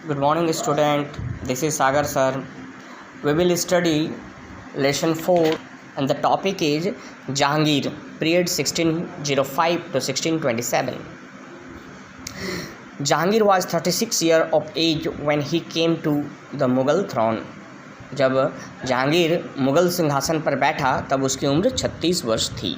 Good morning, student. This is Sagar sir. We will study lesson 4 and the topic is Jahangir, period 1605 to 1627. Jahangir was 36 years of age when he came to the Mughal throne. जब जहांगीर मुग़ल सिंहासन पर बैठा तब उसकी उम्र 36 वर्ष थी.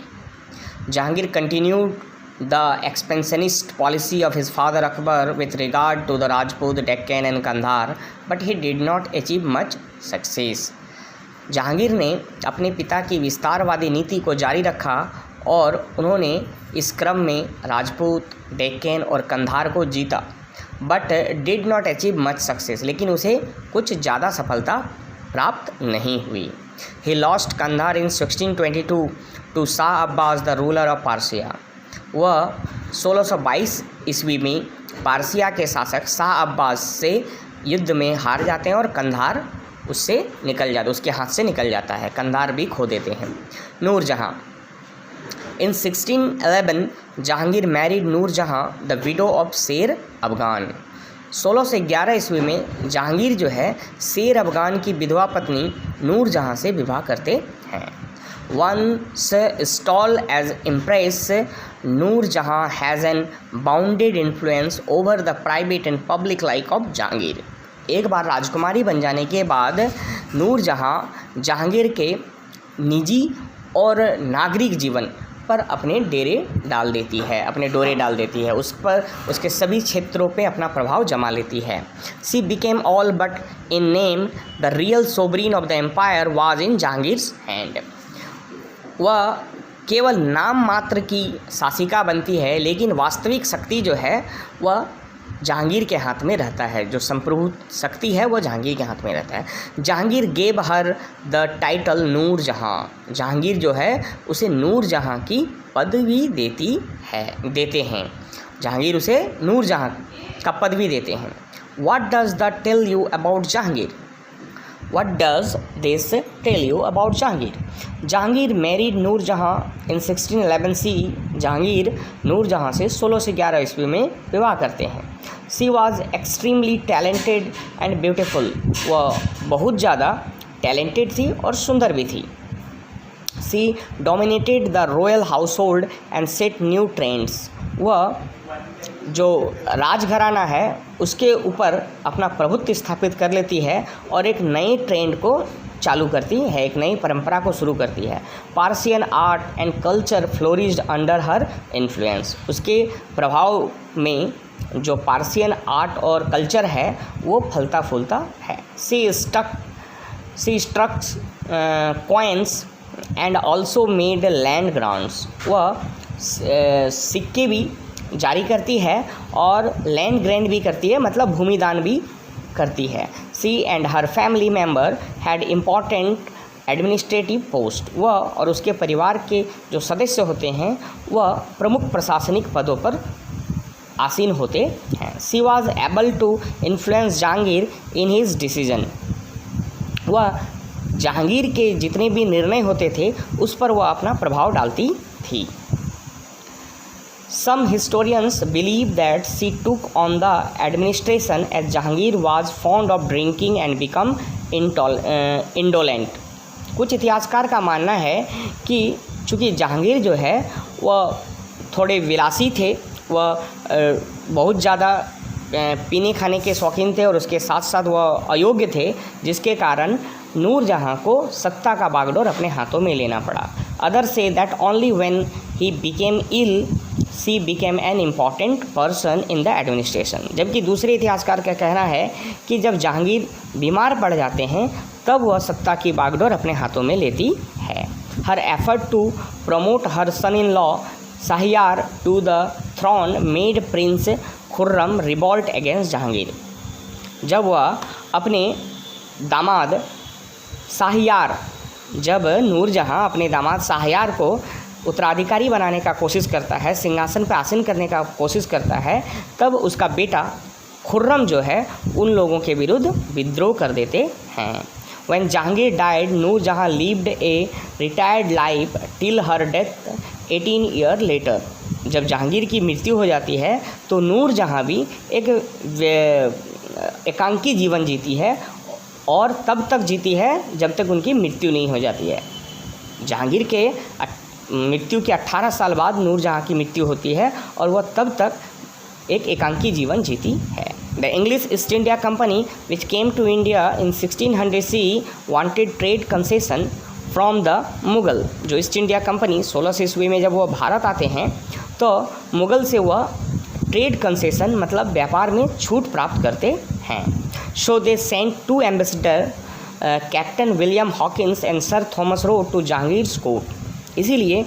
Jahangir continued the expansionist policy of his father Akbar with regard to the Rajput, Deccan and Kandhar, but he did not achieve much success. Jahangir ने अपने पिता की विस्तारवादी नीति को जारी रखा और उन्होंने इस क्रम में राजपूत, डेक्कन और कंधार को जीता, but did not achieve much success, लेकिन उसे कुछ ज़्यादा सफलता प्राप्त नहीं हुई. He lost Kandahar in 1622 to Shah Abbas the ruler of Persia. वह 1622 ईस्वी में पारसिया के शासक शाह अब्बास से युद्ध में हार जाते हैं और कंधार उससे निकल जाता, उसके हाथ से निकल जाता है, कंधार भी खो देते हैं. Nurjahan. In 1611 Jahangir married Nurjahan the widow of Sher Afghan. 16 से 11 ईस्वी में जहांगीर जो है शेर अफगान की विधवा पत्नी नूरजहाँ से विवाह करते हैं. Once installed as empress, Noorjahan has an bounded influence over the private and public life of Jahangir. एक बार राजकुमारी बन जाने के बाद नूरजहाँ जहांगीर के निजी और नागरिक जीवन पर अपने डोरे डाल देती है, उस पर उसके सभी क्षेत्रों पे अपना प्रभाव जमा लेती है. She became all but in name the real sovereign of the empire was in जहांगीर्स hand. वह केवल नाम मात्र की शासिका बनती है, लेकिन वास्तविक शक्ति जो है वह जहांगीर के हाथ में रहता है. जो संप्रभुत शक्ति है वह जहांगीर के हाथ में रहता है. Jahangir gave her the title Nurjahan. Jahangir जो है उसे नूरजहाँ की पदवी देते हैं. जहांगीर उसे नूरजहाँ का पदवी देते हैं. What does the tell you about Jahangir? What does this tell you about Jahangir? Jahangir married Nurjahan in 1611 C. Jahangir Nurjahan से 16 से 11 ईस्वी में विवाह करते हैं. She was extremely talented and beautiful. वह बहुत ज़्यादा टैलेंटेड थी और सुंदर भी थी. She dominated the royal household and set new trends. वह जो राजघराना है उसके ऊपर अपना प्रभुत्व स्थापित कर लेती है और एक नए ट्रेंड को चालू करती है, एक नई परंपरा को शुरू करती है. Persian art and culture flourished under her influence. उसके प्रभाव में जो पार्सियन आर्ट और कल्चर है वो फलता फूलता है. She struck coins and also made land grants. वह सिक्के भी जारी करती है और लैंड ग्रैंड भी करती है, मतलब भूमिदान भी करती है. She and her family member had important administrative post. वह और उसके परिवार के जो सदस्य होते हैं वह प्रमुख प्रशासनिक पदों पर आसीन होते हैं. She was able to influence Jahangir in his decision. वह जहांगीर के जितने भी निर्णय होते थे उस पर वह अपना प्रभाव डालती थी. Some historians believe that she took on the administration as Jahangir was fond of drinking and become indolent. कुछ इतिहासकार का मानना है कि चूँकि जहांगीर जो है वह थोड़े विलासी थे, वह बहुत ज़्यादा पीने खाने के शौकीन थे और उसके साथ साथ वह अयोग्य थे, जिसके कारण नूरजहाँ को सत्ता का बागडोर अपने हाथों में लेना पड़ा. Other says that only when he became ill she became an important person in the administration. जबकि दूसरे इतिहासकार का कहना है कि जब जहांगीर बीमार पड़ जाते हैं तब वह सत्ता की बागडोर अपने हाथों में लेती है. Her effort to promote her son in law Shahryar to the throne made prince Khurram revolt against Jahangir. जब वह अपने दामाद शाहयार, जब नूरजहाँ अपने दामाद शाहयार को उत्तराधिकारी बनाने का कोशिश करता है, सिंहासन पर आसीन करने का कोशिश करता है, तब उसका बेटा खुर्रम जो है उन लोगों के विरुद्ध विद्रोह कर देते हैं. When Jahangir died Nurjahan lived a retired life till her death 18 year later. जब जहांगीर की मृत्यु हो जाती है तो नूरजहाँ भी एक एकांकी जीवन जीती है और तब तक जीती है जब तक उनकी मृत्यु नहीं हो जाती है। जहांगीर के मृत्यु के 18 साल बाद नूरजहाँ की मृत्यु होती है और वह तब तक एक एकांकी जीवन जीती है। The English East India Company which came to India in 1600 she wanted trade concession from the Mughal. जो ईस्ट इंडिया कंपनी 1600 ईस्वी में जब वह भारत आते हैं तो मुग़ल से वह ट्रेड कंसेशन मतलब व्यापार में छूट प्राप्त करते हैं। So they sent 2 ambassador captain William Hawkins and sir Thomas Roe to Jahangir's court. इसीलिए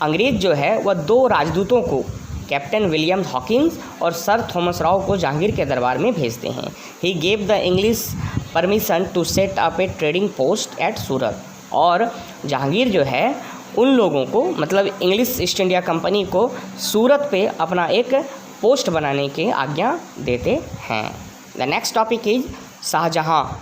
अंग्रेज़ जो है वह 2 राजदूतों को कैप्टन विलियम हॉकिंस और सर थॉमस राव को जहांगीर के दरबार में भेजते हैं। He gave the English permission to set up a trading post at Surat. और जहांगीर जो है उन लोगों को मतलब इंग्लिश ईस्ट इंडिया कंपनी को सूरत पे अपना एक पोस्ट बनाने की आज्ञा देते हैं। The next topic is Shahjahan.